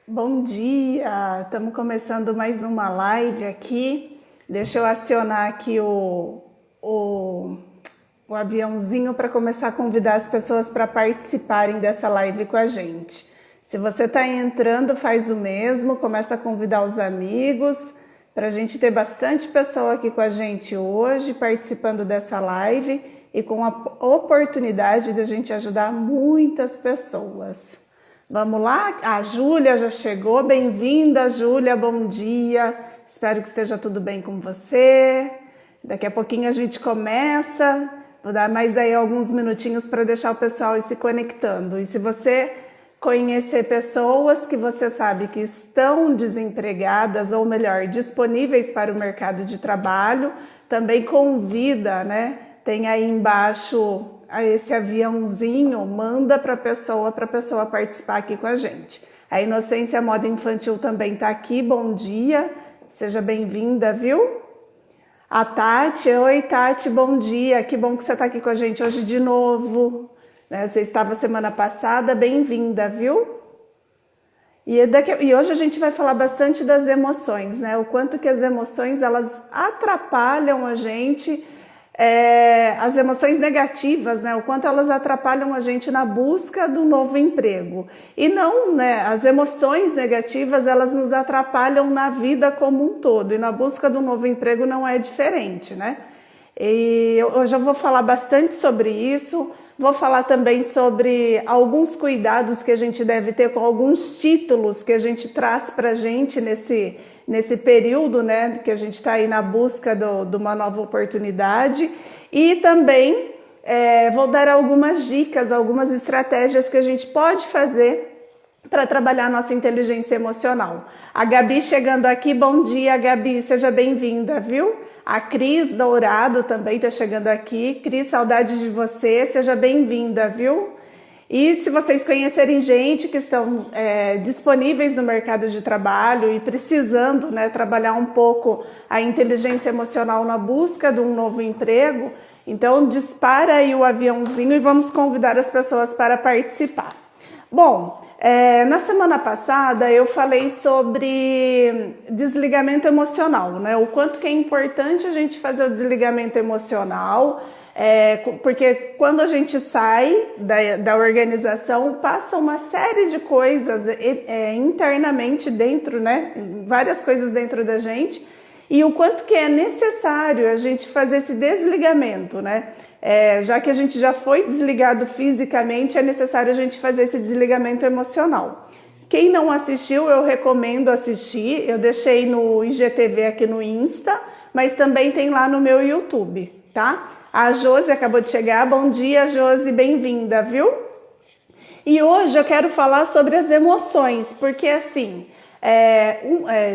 Bom dia! Estamos começando mais uma live aqui. Deixa eu acionar aqui o, o aviãozinho para começar a convidar as pessoas para participarem dessa live com a gente. Se você está entrando, faz o mesmo, começa a convidar os amigos, para a gente ter bastante pessoa aqui com a gente hoje, participando dessa live e com a oportunidade de a gente ajudar muitas pessoas. Vamos lá? A Júlia já chegou. Bem-vinda, Júlia. Bom dia. Espero que esteja tudo bem com você. Daqui a pouquinho a gente começa. Vou dar mais aí alguns minutinhos para deixar o pessoal ir se conectando. E se você conhecer pessoas que você sabe que estão desempregadas, ou melhor, disponíveis para o mercado de trabalho, também convida, né? Tem aí embaixo esse aviãozinho, manda para a pessoa participar aqui com a gente. A Inocência Moda Infantil também está aqui, bom dia, seja bem-vinda, viu? A Tati, oi Tati, bom dia, que bom que você está aqui com a gente hoje de novo. Você estava semana passada, bem-vinda, viu? E hoje a gente vai falar bastante das emoções, né? O quanto que as emoções, elas atrapalham a gente, as emoções negativas, né? O quanto elas atrapalham a gente na busca do novo emprego. E não, né? As emoções negativas, elas nos atrapalham na vida como um todo. E na busca do novo emprego não é diferente, né? E hoje eu vou falar bastante sobre isso. Vou falar também sobre alguns cuidados que a gente deve ter com alguns títulos que a gente traz para a gente nesse período, né, que a gente está aí na busca de uma nova oportunidade. E também vou dar algumas dicas, algumas estratégias que a gente pode fazer para trabalhar a nossa inteligência emocional. A Gabi chegando aqui, bom dia Gabi, seja bem-vinda, viu? A Cris Dourado também está chegando aqui. Cris, saudade de você, seja bem-vinda, viu? E se vocês conhecerem gente que estão disponíveis no mercado de trabalho e precisando, né, trabalhar um pouco a inteligência emocional na busca de um novo emprego, então dispara aí o aviãozinho e vamos convidar as pessoas para participar. Bom, na semana passada eu falei sobre desligamento emocional, né? O quanto que é importante a gente fazer o desligamento emocional, porque quando a gente sai da organização, passa uma série de coisas internamente dentro, né? Várias coisas dentro da gente, e o quanto que é necessário a gente fazer esse desligamento, né? Já que a gente já foi desligado fisicamente, é necessário a gente fazer esse desligamento emocional. Quem não assistiu, eu recomendo assistir. Eu deixei no IGTV aqui no Insta, mas também tem lá no meu YouTube, tá? A Josi acabou de chegar. Bom dia, Josi, bem-vinda, viu? E hoje eu quero falar sobre as emoções, porque assim...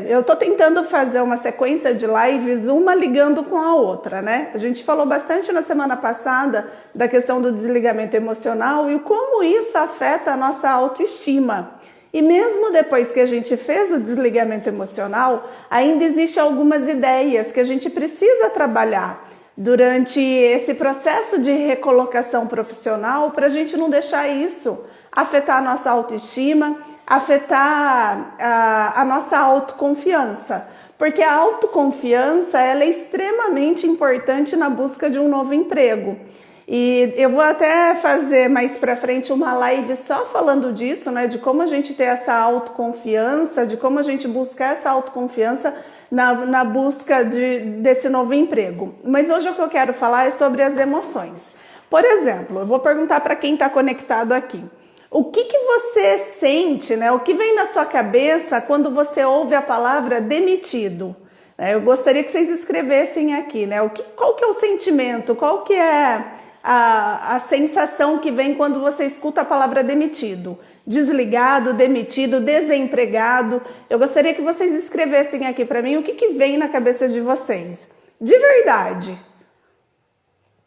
eu tô tentando fazer uma sequência de lives, uma ligando com a outra, né? A gente falou bastante na semana passada da questão do desligamento emocional e como isso afeta a nossa autoestima. E mesmo depois que a gente fez o desligamento emocional, ainda existem algumas ideias que a gente precisa trabalhar durante esse processo de recolocação profissional para a gente não deixar isso afetar a nossa autoestima, afetar a nossa autoconfiança, porque a autoconfiança ela é extremamente importante na busca de um novo emprego. E eu vou até fazer mais para frente uma live só falando disso, né, de como a gente ter essa autoconfiança, de como a gente buscar essa autoconfiança na busca desse novo emprego. Mas hoje o que eu quero falar é sobre as emoções. Por exemplo, eu vou perguntar para quem está conectado aqui. O que você sente, né? O que vem na sua cabeça quando você ouve a palavra demitido? Eu gostaria que vocês escrevessem aqui, né? Qual que é o sentimento? Qual que é a sensação que vem quando você escuta a palavra demitido? Desligado, demitido, desempregado? Eu gostaria que vocês escrevessem aqui para mim o que vem na cabeça de vocês. De verdade.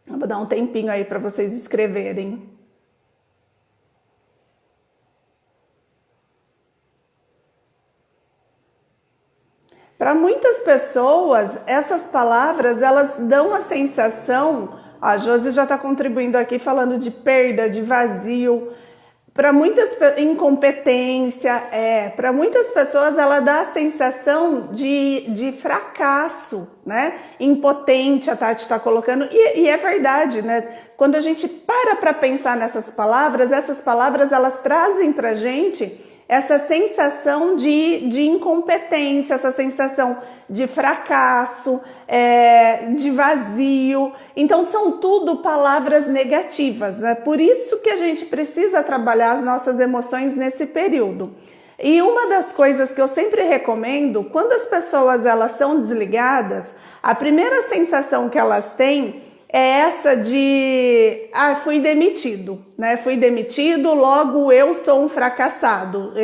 Eu vou dar um tempinho aí para vocês escreverem. Para muitas pessoas, essas palavras, elas dão a sensação, a Josi já está contribuindo aqui falando de perda, de vazio. para muitas incompetência, para muitas pessoas ela dá a sensação de fracasso, né? Impotente, a Tati está colocando, e é verdade, né? Quando a gente para pensar nessas palavras, essas palavras elas trazem para gente essa sensação de incompetência, essa sensação de fracasso, de vazio. Então são tudo palavras negativas, né? Por isso que a gente precisa trabalhar as nossas emoções nesse período. E uma das coisas que eu sempre recomendo, quando as pessoas elas são desligadas, a primeira sensação que elas têm é essa de, fui demitido, né? Fui demitido, logo eu sou um fracassado,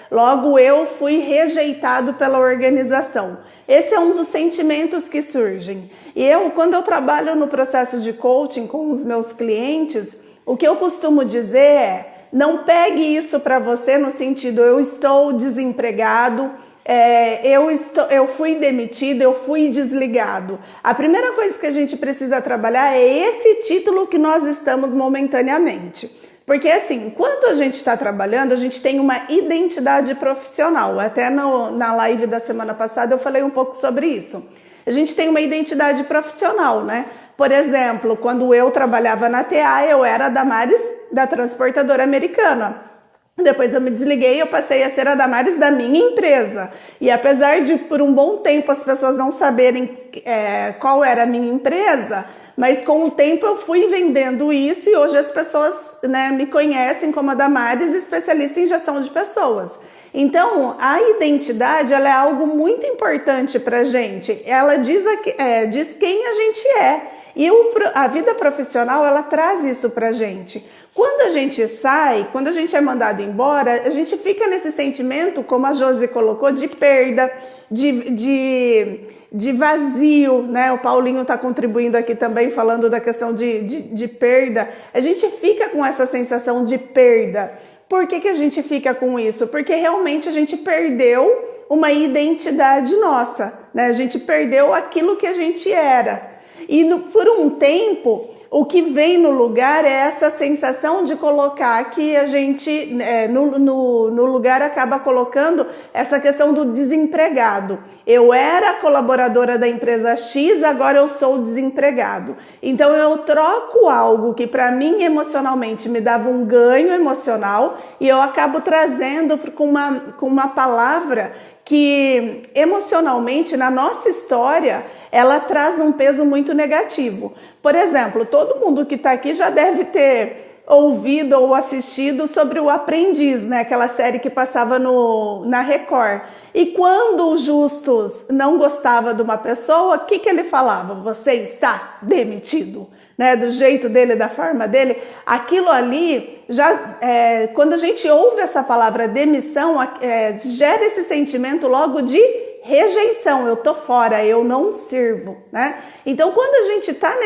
logo eu fui rejeitado pela organização. Esse é um dos sentimentos que surgem. E quando eu trabalho no processo de coaching com os meus clientes, o que eu costumo dizer é, não pegue isso para você no sentido, eu estou desempregado, eu fui demitido, eu fui desligado. A primeira coisa que a gente precisa trabalhar é esse título que nós estamos momentaneamente. Porque assim, enquanto a gente está trabalhando, a gente tem uma identidade profissional. Até na live da semana passada eu falei um pouco sobre isso. A gente tem uma identidade profissional, né? Por exemplo, quando eu trabalhava na TA, eu era a Damares da transportadora americana. Depois eu me desliguei e eu passei a ser a Damares da minha empresa. E apesar de por um bom tempo as pessoas não saberem qual era a minha empresa, mas com o tempo eu fui vendendo isso e hoje as pessoas, né, me conhecem como a Damares, especialista em gestão de pessoas. Então, a identidade ela é algo muito importante para a gente. Ela diz quem a gente é. E a vida profissional, ela traz isso pra gente. Quando a gente sai, quando a gente é mandado embora, a gente fica nesse sentimento, como a Josi colocou, de perda, de vazio, né? O Paulinho está contribuindo aqui também, falando da questão de perda. A gente fica com essa sensação de perda. Por que a gente fica com isso? Porque realmente a gente perdeu uma identidade nossa, né? A gente perdeu aquilo que a gente era. E por um tempo, o que vem no lugar é essa sensação de colocar que a gente, no lugar, acaba colocando essa questão do desempregado. Eu era colaboradora da empresa X, agora eu sou desempregado. Então eu troco algo que para mim emocionalmente me dava um ganho emocional e eu acabo trazendo com uma palavra que emocionalmente na nossa história ela traz um peso muito negativo. Por exemplo, todo mundo que está aqui já deve ter ouvido ou assistido sobre o Aprendiz, né? Aquela série que passava na Record. E quando o Justus não gostava de uma pessoa, o que ele falava? Você está demitido. Né, do jeito dele, da forma dele, aquilo ali, quando a gente ouve essa palavra demissão, gera esse sentimento logo de rejeição, eu tô fora, eu não sirvo, né? Então, quando a gente tá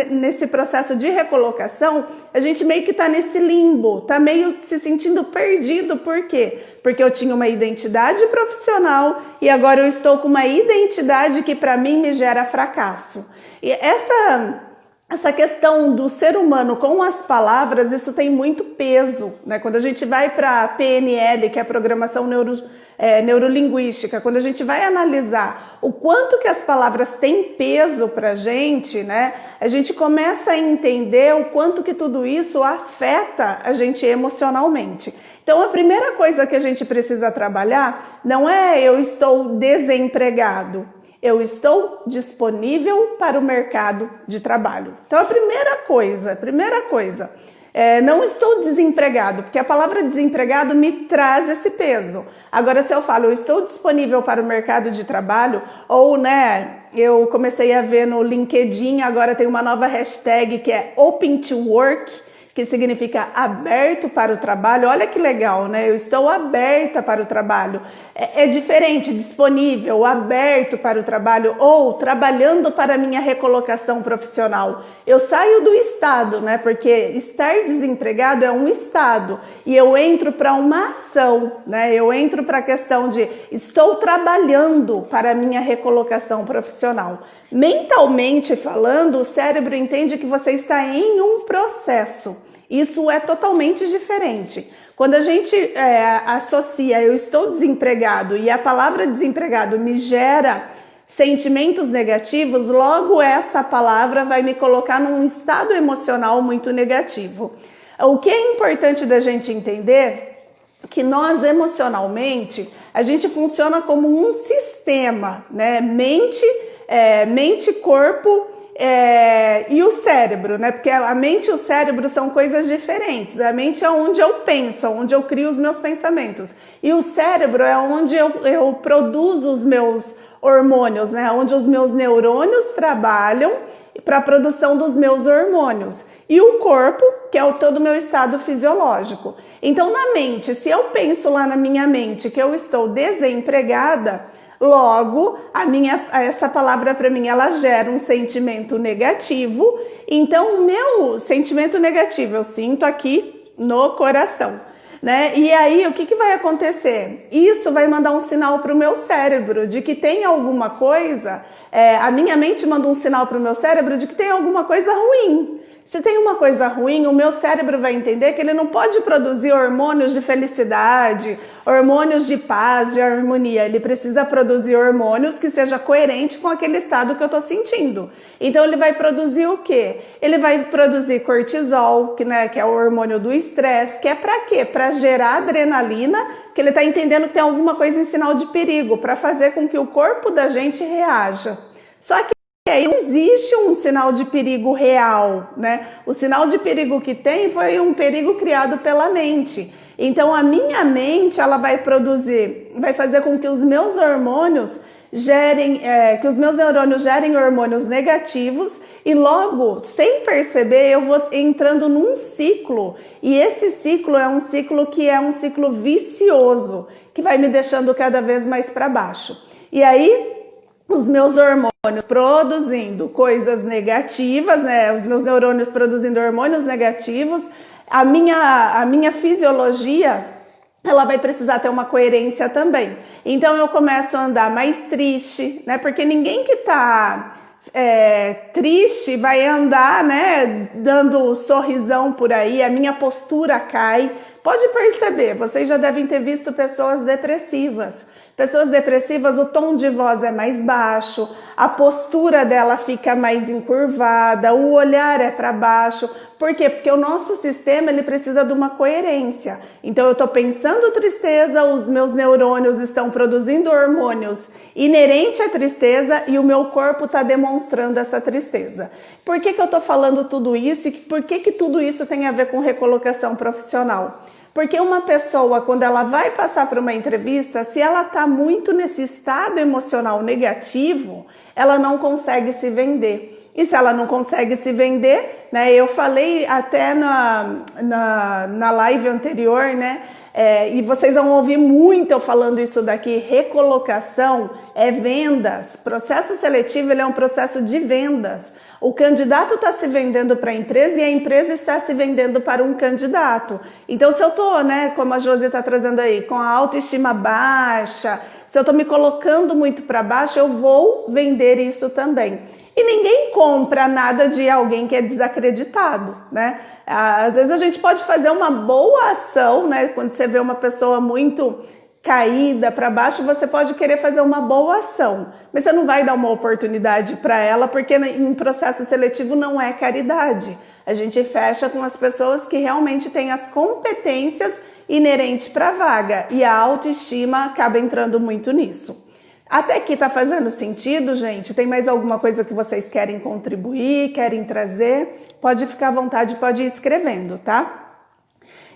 nesse processo de recolocação, a gente meio que tá nesse limbo, tá meio se sentindo perdido, por quê? Porque eu tinha uma identidade profissional e agora eu estou com uma identidade que para mim me gera fracasso. E essa questão do ser humano com as palavras, isso tem muito peso, né? Quando a gente vai para a PNL, que é a programação neurolinguística, quando a gente vai analisar o quanto que as palavras têm peso para a gente, né? A gente começa a entender o quanto que tudo isso afeta a gente emocionalmente. Então, a primeira coisa que a gente precisa trabalhar não é eu estou desempregado. Eu estou disponível para o mercado de trabalho. Então, a primeira coisa, não estou desempregado, porque a palavra desempregado me traz esse peso. Agora, se eu falo, eu estou disponível para o mercado de trabalho, ou, né, eu comecei a ver no LinkedIn, agora tem uma nova hashtag que é Open to Work, que significa aberto para o trabalho. Olha que legal, né? Eu estou aberta para o trabalho. É diferente, disponível, aberto para o trabalho ou trabalhando para a minha recolocação profissional. Eu saio do estado, né? Porque estar desempregado é um estado e eu entro para uma ação, né? Eu entro para a questão de estou trabalhando para a minha recolocação profissional. Mentalmente falando, o cérebro entende que você está em um processo. Isso é totalmente diferente. Quando a gente associa eu estou desempregado e a palavra desempregado me gera sentimentos negativos, logo essa palavra vai me colocar num estado emocional muito negativo. O que é importante da gente entender que nós emocionalmente, a gente funciona como um sistema, né? Mente, corpo e o cérebro, né? Porque a mente e o cérebro são coisas diferentes. A mente é onde eu penso, onde eu crio os meus pensamentos. E o cérebro é onde eu produzo os meus hormônios, né? Onde os meus neurônios trabalham para a produção dos meus hormônios. E o corpo, que é todo o meu estado fisiológico. Então, na mente, se eu penso lá na minha mente que eu estou desempregada, logo, essa palavra para mim, ela gera um sentimento negativo. Então, o meu sentimento negativo eu sinto aqui no coração, né? E aí, o que vai acontecer? Isso vai mandar um sinal para o meu cérebro de que tem alguma coisa, a minha mente manda um sinal para o meu cérebro de que tem alguma coisa ruim. Se tem uma coisa ruim, o meu cérebro vai entender que ele não pode produzir hormônios de felicidade, hormônios de paz, de harmonia. Ele precisa produzir hormônios que seja coerente com aquele estado que eu estou sentindo. Então ele vai produzir o quê? Ele vai produzir cortisol, que é o hormônio do estresse, que é para quê? Para gerar adrenalina, que ele está entendendo que tem alguma coisa em sinal de perigo, para fazer com que o corpo da gente reaja. Só que não existe um sinal de perigo real, né? O sinal de perigo que tem foi um perigo criado pela mente. Então a minha mente, ela vai fazer com que os meus hormônios que os meus neurônios gerem hormônios negativos e logo, sem perceber, eu vou entrando num ciclo. E esse ciclo é um ciclo que é um ciclo vicioso, que vai me deixando cada vez mais para baixo. E aí, os meus hormônios produzindo coisas negativas, né? Os meus neurônios produzindo hormônios negativos, a minha fisiologia, ela vai precisar ter uma coerência também. Então eu começo a andar mais triste, né? Porque ninguém que tá triste vai andar, né, dando sorrisão por aí, a minha postura cai. Pode perceber, vocês já devem ter visto pessoas depressivas. Pessoas depressivas, o tom de voz é mais baixo, a postura dela fica mais encurvada, o olhar é para baixo. Por quê? Porque o nosso sistema ele precisa de uma coerência. Então eu estou pensando tristeza, os meus neurônios estão produzindo hormônios inerentes à tristeza e o meu corpo está demonstrando essa tristeza. Por que eu estou falando tudo isso e por que tudo isso tem a ver com recolocação profissional? Porque uma pessoa, quando ela vai passar por uma entrevista, se ela está muito nesse estado emocional negativo, ela não consegue se vender. E se ela não consegue se vender, né? Eu falei até na live anterior, né? E vocês vão ouvir muito eu falando isso daqui. Recolocação é vendas. Processo seletivo ele é um processo de vendas. O candidato está se vendendo para a empresa e a empresa está se vendendo para um candidato. Então, se eu estou, né, como a Josi está trazendo aí, com a autoestima baixa, se eu estou me colocando muito para baixo, eu vou vender isso também. E ninguém compra nada de alguém que é desacreditado, né? Às vezes a gente pode fazer uma boa ação, né? Quando você vê uma pessoa muito caída para baixo, você pode querer fazer uma boa ação, mas você não vai dar uma oportunidade para ela, porque em processo seletivo não é caridade. A gente fecha com as pessoas que realmente têm as competências inerentes para a vaga e a autoestima acaba entrando muito nisso. Até aqui tá fazendo sentido, gente? Tem mais alguma coisa que vocês querem contribuir, querem trazer? Pode ficar à vontade, pode ir escrevendo, tá?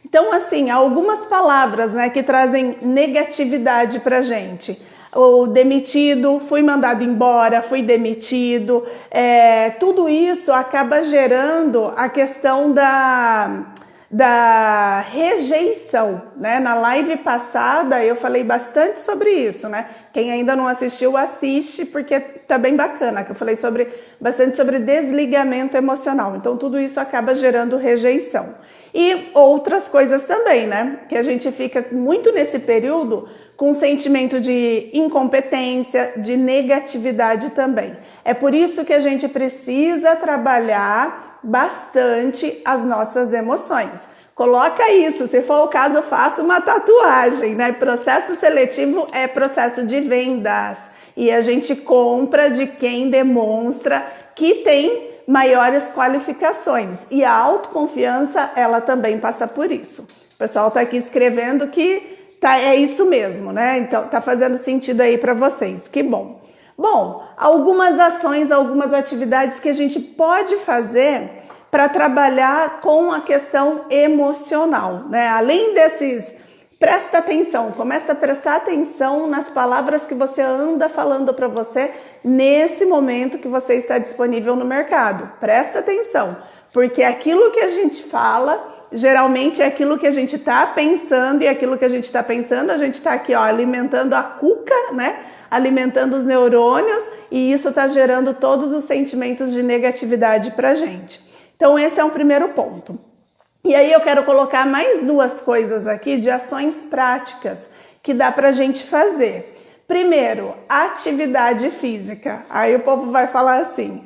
Então, assim, algumas palavras, né, que trazem negatividade pra gente. O demitido, fui mandado embora, fui demitido. Tudo isso acaba gerando a questão da rejeição, né? Na live passada eu falei bastante sobre isso, né? Quem ainda não assistiu, assiste, porque tá bem bacana, que eu falei bastante sobre desligamento emocional. Então, tudo isso acaba gerando rejeição. E outras coisas também, né? Que a gente fica muito nesse período com um sentimento de incompetência, de negatividade também. É por isso que a gente precisa trabalhar bastante as nossas emoções. Coloca isso, se for o caso, faça uma tatuagem, né? Processo seletivo é processo de vendas e a gente compra de quem demonstra que tem maiores qualificações e a autoconfiança, ela também passa por isso. O pessoal está aqui escrevendo que é isso mesmo, né? Então tá fazendo sentido aí para vocês, que bom. Bom, algumas ações, algumas atividades que a gente pode fazer para trabalhar com a questão emocional, né? Além desses, presta atenção, começa a prestar atenção nas palavras que você anda falando para você nesse momento que você está disponível no mercado. Presta atenção, porque aquilo que a gente fala geralmente é aquilo que a gente está pensando, e aquilo que a gente está pensando, a gente está aqui, ó, alimentando a cuca, né? Alimentando os neurônios, e isso está gerando todos os sentimentos de negatividade para a gente. Então esse é um primeiro ponto. E aí eu quero colocar mais duas coisas aqui de ações práticas que dá para a gente fazer. Primeiro, atividade física. Aí o povo vai falar assim,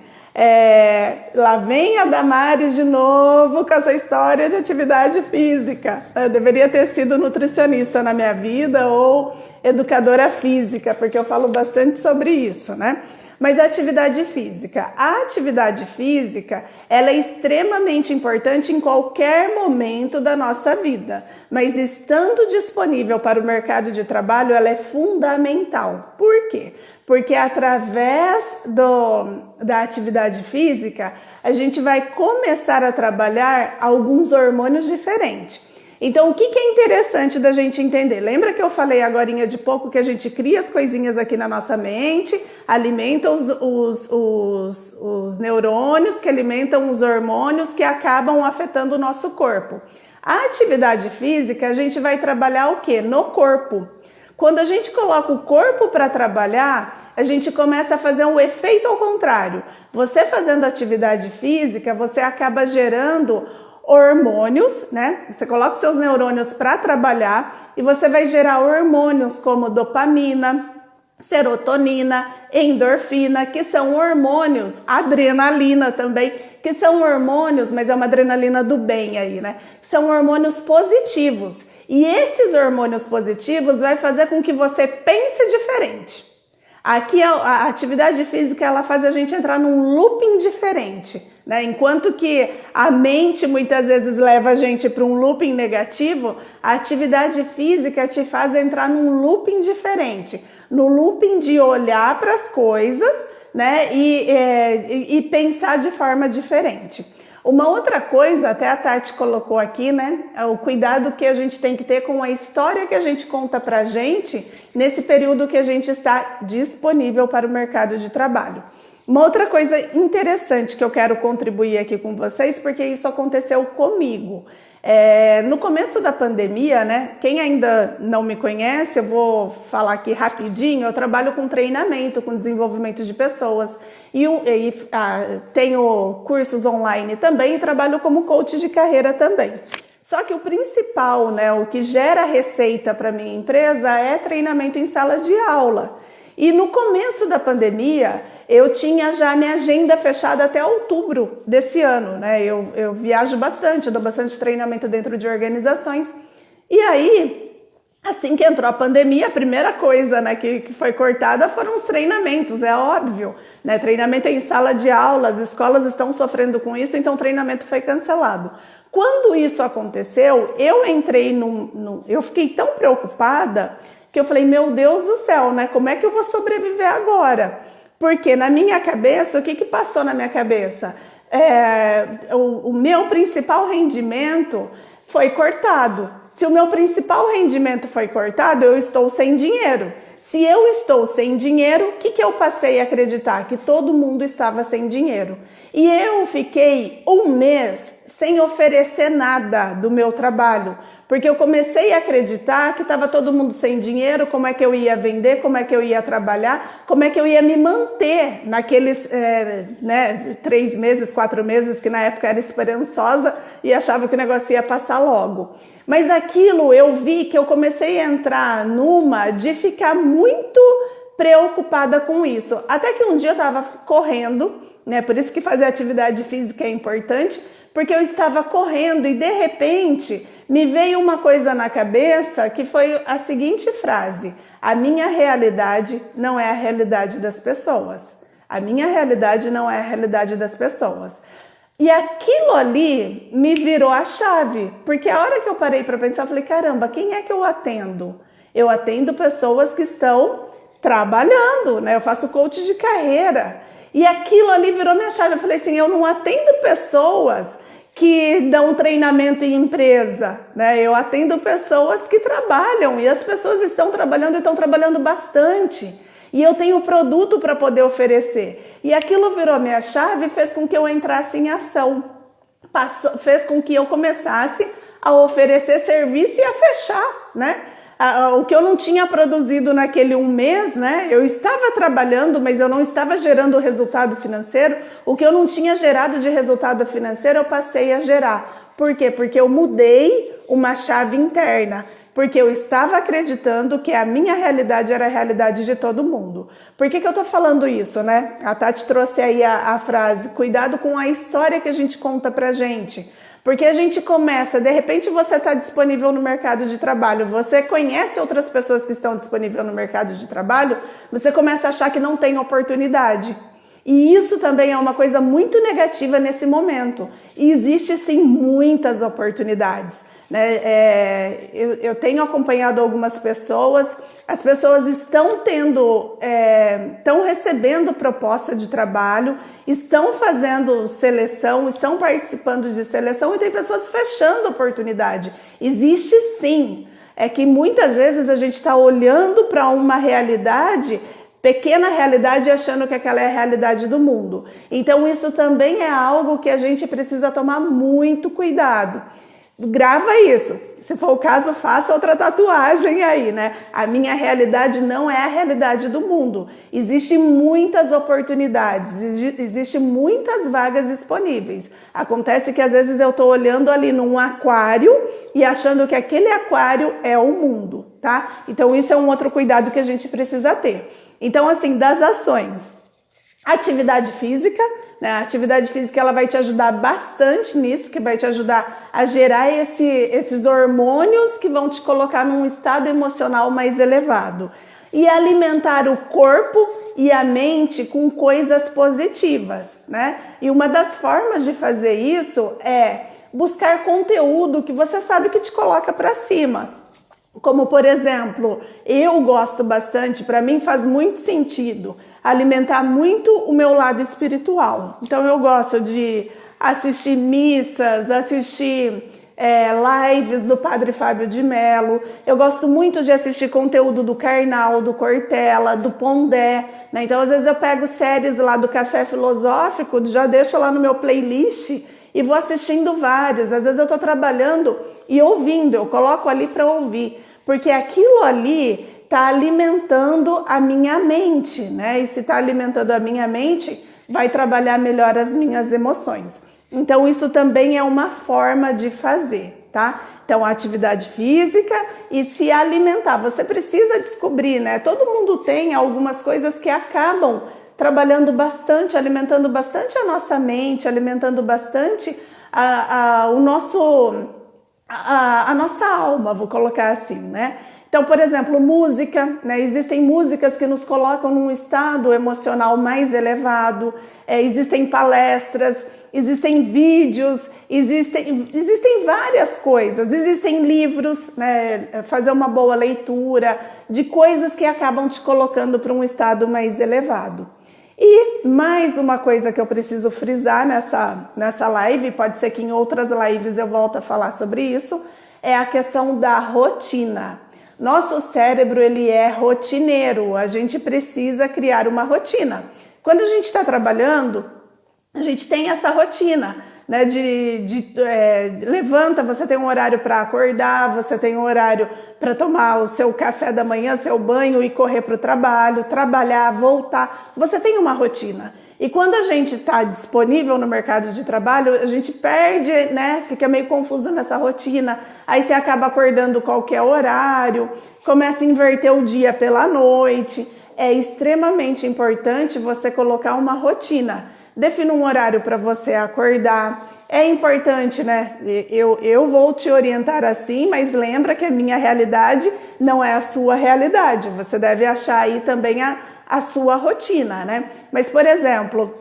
lá vem a Damares de novo com essa história de atividade física. Eu deveria ter sido nutricionista na minha vida ou educadora física, porque eu falo bastante sobre isso, né? Mas a atividade física. A atividade física, ela é extremamente importante em qualquer momento da nossa vida, mas estando disponível para o mercado de trabalho, ela é fundamental. Por quê? Porque através da atividade física, a gente vai começar a trabalhar alguns hormônios diferentes. Então, o que é interessante da gente entender? Lembra que eu falei agorinha de pouco que a gente cria as coisinhas aqui na nossa mente, alimenta os neurônios, que alimentam os hormônios que acabam afetando o nosso corpo. A atividade física, a gente vai trabalhar o quê? No corpo. Quando a gente coloca o corpo para trabalhar, a gente começa a fazer um efeito ao contrário. Você fazendo atividade física, você acaba gerando hormônios, né? Você coloca os seus neurônios para trabalhar e você vai gerar hormônios como dopamina, serotonina, endorfina, que são hormônios, adrenalina também, que são hormônios, mas é uma adrenalina do bem aí, né? São hormônios positivos. E esses hormônios positivos vai fazer com que você pense diferente. Aqui a atividade física, ela faz a gente entrar num looping diferente, né? Enquanto que a mente muitas vezes leva a gente para um looping negativo, a atividade física te faz entrar num looping diferente, no looping de olhar para as coisas, né? E pensar de forma diferente. Uma outra coisa, até a Tati colocou aqui, né? É o cuidado que a gente tem que ter com a história que a gente conta pra gente nesse período que a gente está disponível para o mercado de trabalho. Uma outra coisa interessante que eu quero contribuir aqui com vocês, porque isso aconteceu comigo. No começo da pandemia, né? Quem ainda não me conhece, eu vou falar aqui rapidinho. Eu trabalho com treinamento, com desenvolvimento de pessoas tenho cursos online também e trabalho como coach de carreira também. Só que o principal, né, o que gera receita para minha empresa é treinamento em sala de aula. E no começo da pandemia, eu tinha já minha agenda fechada até outubro desse ano, né? Eu viajo bastante, eu dou bastante treinamento dentro de organizações. E aí, assim que entrou a pandemia, a primeira coisa, né, que foi cortada foram os treinamentos, é óbvio, né? Treinamento em sala de aula, as escolas estão sofrendo com isso, então o treinamento foi cancelado. Quando isso aconteceu, eu entrei eu fiquei tão preocupada que eu falei, meu Deus do céu, né? Como é que eu vou sobreviver agora? Porque na minha cabeça, o que passou na minha cabeça? O meu principal rendimento foi cortado. Se o meu principal rendimento foi cortado, eu estou sem dinheiro. Se eu estou sem dinheiro, o que eu passei a acreditar? Que todo mundo estava sem dinheiro. E eu fiquei um mês sem oferecer nada do meu trabalho, porque eu comecei a acreditar que estava todo mundo sem dinheiro, como é que eu ia vender, como é que eu ia trabalhar, como é que eu ia me manter naqueles 3 meses, 4 meses, que na época era esperançosa e achava que o negócio ia passar logo. Mas aquilo eu vi que eu comecei a entrar numa de ficar muito preocupada com isso. Até que um dia eu estava correndo né? Por isso que fazer atividade física é importante, porque eu estava correndo e de repente me veio uma coisa na cabeça que foi a seguinte frase: a minha realidade não é a realidade das pessoas. A minha realidade não é a realidade das pessoas. E aquilo ali me virou a chave, porque a hora que eu parei para pensar, eu falei, caramba, quem é que eu atendo? Eu atendo pessoas que estão trabalhando, né? Eu faço coach de carreira. E aquilo ali virou minha chave. Eu falei assim, eu não atendo pessoas que dão treinamento em empresa, né? Eu atendo pessoas que trabalham e as pessoas estão trabalhando e estão trabalhando bastante. E eu tenho produto para poder oferecer. E aquilo virou minha chave e fez com que eu entrasse em ação. Fez com que eu começasse a oferecer serviço e a fechar, né? O que eu não tinha produzido naquele um mês, né? Eu estava trabalhando, mas eu não estava gerando resultado financeiro. O que eu não tinha gerado de resultado financeiro, eu passei a gerar. Por quê? Porque eu mudei uma chave interna. Porque eu estava acreditando que a minha realidade era a realidade de todo mundo. Por que eu tô falando isso, né? A Tati trouxe aí a frase, cuidado com a história que a gente conta pra gente. Porque a gente começa, de repente você está disponível no mercado de trabalho, você conhece outras pessoas que estão disponíveis no mercado de trabalho, você começa a achar que não tem oportunidade. E isso também é uma coisa muito negativa nesse momento. E existe sim muitas oportunidades, né? Eu tenho acompanhado algumas pessoas, as pessoas estão recebendo proposta de trabalho, estão fazendo seleção, estão participando de seleção e tem pessoas fechando oportunidade. Existe sim, é que muitas vezes a gente está olhando para uma realidade, pequena realidade, achando que aquela é a realidade do mundo. Então isso também é algo que a gente precisa tomar muito cuidado. Grava isso. Se for o caso, faça outra tatuagem aí, né? A minha realidade não é a realidade do mundo. Existem muitas oportunidades, existem muitas vagas disponíveis. Acontece que às vezes eu tô olhando ali num aquário e achando que aquele aquário é o mundo, tá? Então isso é um outro cuidado que a gente precisa ter. Então, assim, das ações, atividade física, né? A atividade física ela vai te ajudar bastante nisso, que vai te ajudar a gerar esses hormônios que vão te colocar num estado emocional mais elevado. E alimentar o corpo e a mente com coisas positivas, né? E uma das formas de fazer isso é buscar conteúdo que você sabe que te coloca para cima. Como, por exemplo, eu gosto bastante, para mim faz muito sentido alimentar muito o meu lado espiritual. Então eu gosto de assistir missas, assistir lives do Padre Fábio de Mello. Eu gosto muito de assistir conteúdo do Karnal, do Cortella, do Pondé, né? Então às vezes eu pego séries lá do Café Filosófico, já deixo lá no meu playlist e vou assistindo vários. Às vezes eu estou trabalhando e ouvindo, eu coloco ali para ouvir, porque aquilo ali está alimentando a minha mente, né? E se está alimentando a minha mente, vai trabalhar melhor as minhas emoções. Então isso também é uma forma de fazer, tá? Então a atividade física e se alimentar. Você precisa descobrir, né? Todo mundo tem algumas coisas que acabam trabalhando bastante, alimentando bastante a nossa mente, alimentando bastante a nossa alma, vou colocar assim, né? Então, por exemplo, música, né? Existem músicas que nos colocam num estado emocional mais elevado, existem palestras, existem vídeos, existem várias coisas, existem livros, né? Fazer uma boa leitura de coisas que acabam te colocando para um estado mais elevado. E mais uma coisa que eu preciso frisar nessa live, pode ser que em outras lives eu volte a falar sobre isso, é a questão da rotina. Nosso cérebro, ele é rotineiro, a gente precisa criar uma rotina. Quando a gente está trabalhando, a gente tem essa rotina, né? Levanta, você tem um horário para acordar, você tem um horário para tomar o seu café da manhã, seu banho e correr para o trabalho, trabalhar, voltar. Você tem uma rotina. E quando a gente está disponível no mercado de trabalho, a gente perde, né? Fica meio confuso nessa rotina. Aí você acaba acordando qualquer horário, começa a inverter o dia pela noite. É extremamente importante você colocar uma rotina. defina um horário para você acordar. É importante, né? Eu vou te orientar assim, mas lembra que a minha realidade não é a sua realidade. Você deve achar aí também a sua rotina, né? Mas, por exemplo,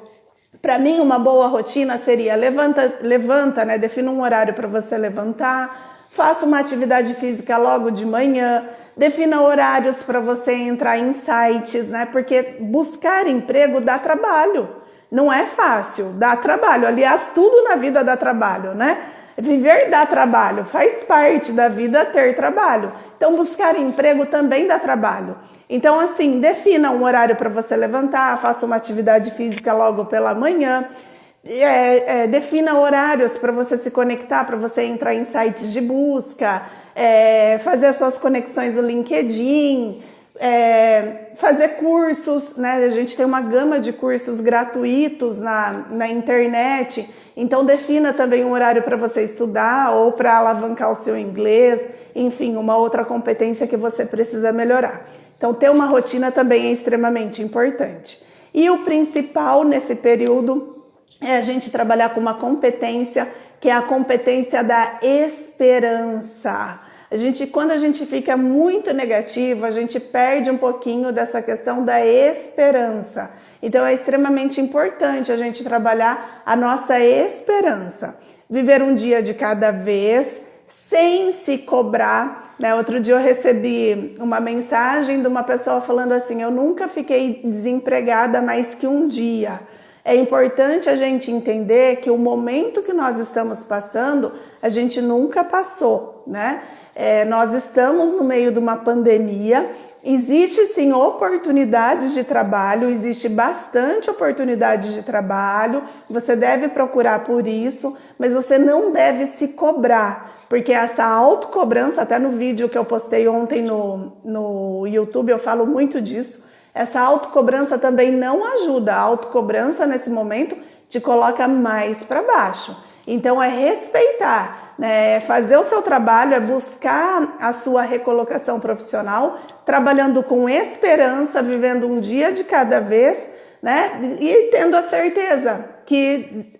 para mim uma boa rotina seria levanta, né? Defina um horário para você levantar, faça uma atividade física logo de manhã, defina horários para você entrar em sites, né? Porque buscar emprego dá trabalho. Não é fácil, dá trabalho. Aliás, tudo na vida dá trabalho, né? Viver dá trabalho, faz parte da vida ter trabalho. Então, buscar emprego também dá trabalho. Então, assim, defina um horário para você levantar, faça uma atividade física logo pela manhã. Defina horários para você se conectar, para você entrar em sites de busca, fazer as suas conexões no LinkedIn, fazer cursos, né? A gente tem uma gama de cursos gratuitos na internet, então defina também um horário para você estudar ou para alavancar o seu inglês, enfim, uma outra competência que você precisa melhorar. Então, ter uma rotina também é extremamente importante. E o principal nesse período é a gente trabalhar com uma competência, que é a competência da esperança. Quando a gente fica muito negativo, a gente perde um pouquinho dessa questão da esperança. Então é extremamente importante a gente trabalhar a nossa esperança. Viver um dia de cada vez, sem se cobrar, né? Outro dia eu recebi uma mensagem de uma pessoa falando assim: eu nunca fiquei desempregada mais que um dia. É importante a gente entender que o momento que nós estamos passando, a gente nunca passou, né? Nós estamos no meio de uma pandemia, existe sim oportunidades de trabalho, existe bastante oportunidade de trabalho, você deve procurar por isso, mas você não deve se cobrar, porque essa autocobrança, até no vídeo que eu postei ontem no YouTube eu falo muito disso, essa autocobrança também não ajuda, a autocobrança nesse momento te coloca mais para baixo. Então é respeitar, né? Fazer o seu trabalho, é buscar a sua recolocação profissional, trabalhando com esperança, vivendo um dia de cada vez, né? E tendo a certeza que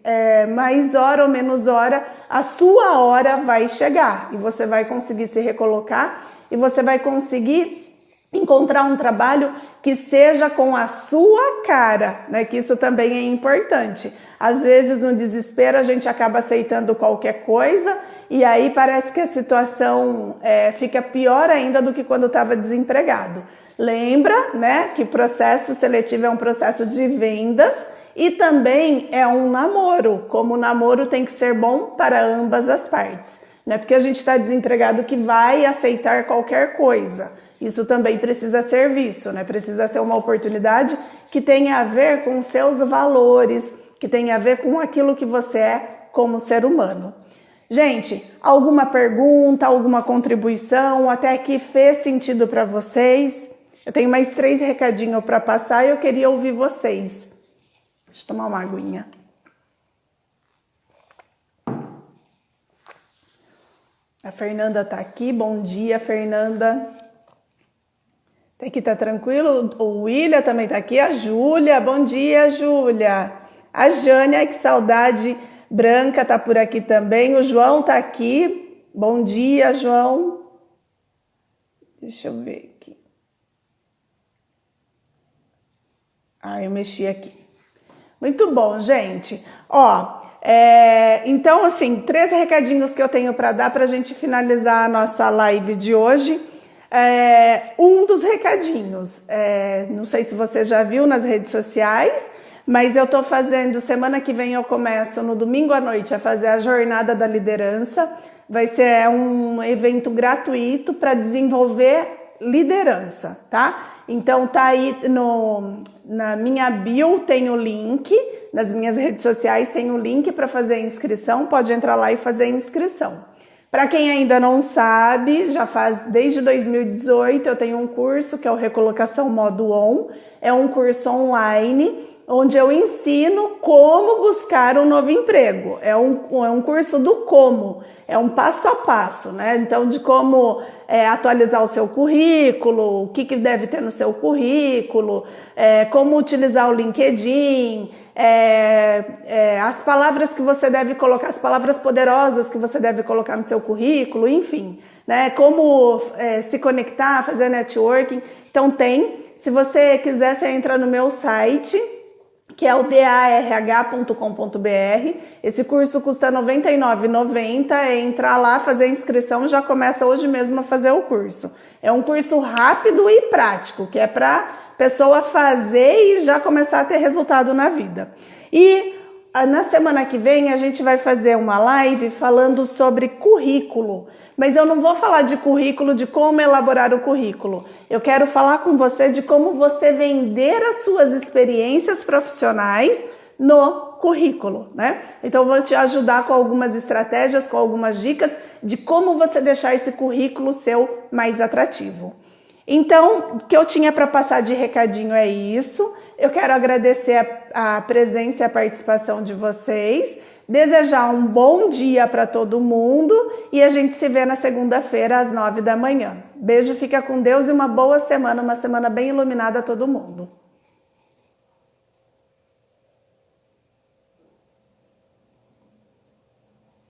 mais hora ou menos hora, a sua hora vai chegar e você vai conseguir se recolocar e você vai conseguir encontrar um trabalho que seja com a sua cara, né? Que isso também é importante. Às vezes, no desespero, a gente acaba aceitando qualquer coisa e aí parece que a situação fica pior ainda do que quando estava desempregado. Lembra, né, que processo seletivo é um processo de vendas e também é um namoro. Como o namoro tem que ser bom para ambas as partes. Não é porque a gente está desempregado que vai aceitar qualquer coisa. Isso também precisa ser visto, né? Precisa ser uma oportunidade que tenha a ver com os seus valores, que tenha a ver com aquilo que você é como ser humano. Gente, alguma pergunta, alguma contribuição, até que fez sentido para vocês? Eu tenho mais 3 recadinhos para passar e eu queria ouvir vocês. Deixa eu tomar uma aguinha. A Fernanda tá aqui. Bom dia, Fernanda. Até aqui tá tranquilo? O William também tá aqui. A Júlia. Bom dia, Júlia. A Jânia, que saudade. Branca tá por aqui também. O João tá aqui. Bom dia, João. Deixa eu ver aqui. Eu mexi aqui. Muito bom, gente. Então, assim, 3 recadinhos que eu tenho para dar para a gente finalizar a nossa live de hoje. Um dos recadinhos, não sei se você já viu nas redes sociais, mas eu estou fazendo, semana que vem eu começo no domingo à noite a fazer a Jornada da Liderança. Vai ser um evento gratuito para desenvolver liderança, tá? Então tá aí na minha bio tem o link, nas minhas redes sociais tem o link para fazer a inscrição, pode entrar lá e fazer a inscrição. Para quem ainda não sabe, já faz desde 2018 eu tenho um curso que é o Recolocação Modo On, é um curso online onde eu ensino como buscar um novo emprego. É um curso do como, é um passo a passo, né? Então, de como atualizar o seu currículo, o que deve ter no seu currículo, como utilizar o LinkedIn, as palavras que você deve colocar, as palavras poderosas que você deve colocar no seu currículo, enfim, né? Como se conectar, fazer networking. Então se você quiser, você entra no meu site, que é o darh.com.br. Esse curso custa R$ 99,90, entrar lá, fazer a inscrição, já começa hoje mesmo a fazer o curso. É um curso rápido e prático, que é para pessoa fazer e já começar a ter resultado na vida. E na semana que vem a gente vai fazer uma live falando sobre currículo. Mas eu não vou falar de currículo, de como elaborar o currículo. Eu quero falar com você de como você vender as suas experiências profissionais no currículo, né? Então eu vou te ajudar com algumas estratégias, com algumas dicas de como você deixar esse currículo seu mais atrativo. Então, o que eu tinha para passar de recadinho é isso. Eu quero agradecer a presença e a participação de vocês. Desejar um bom dia para todo mundo e a gente se vê na segunda-feira às 9 da manhã. Beijo, fica com Deus e uma boa semana, uma semana bem iluminada a todo mundo.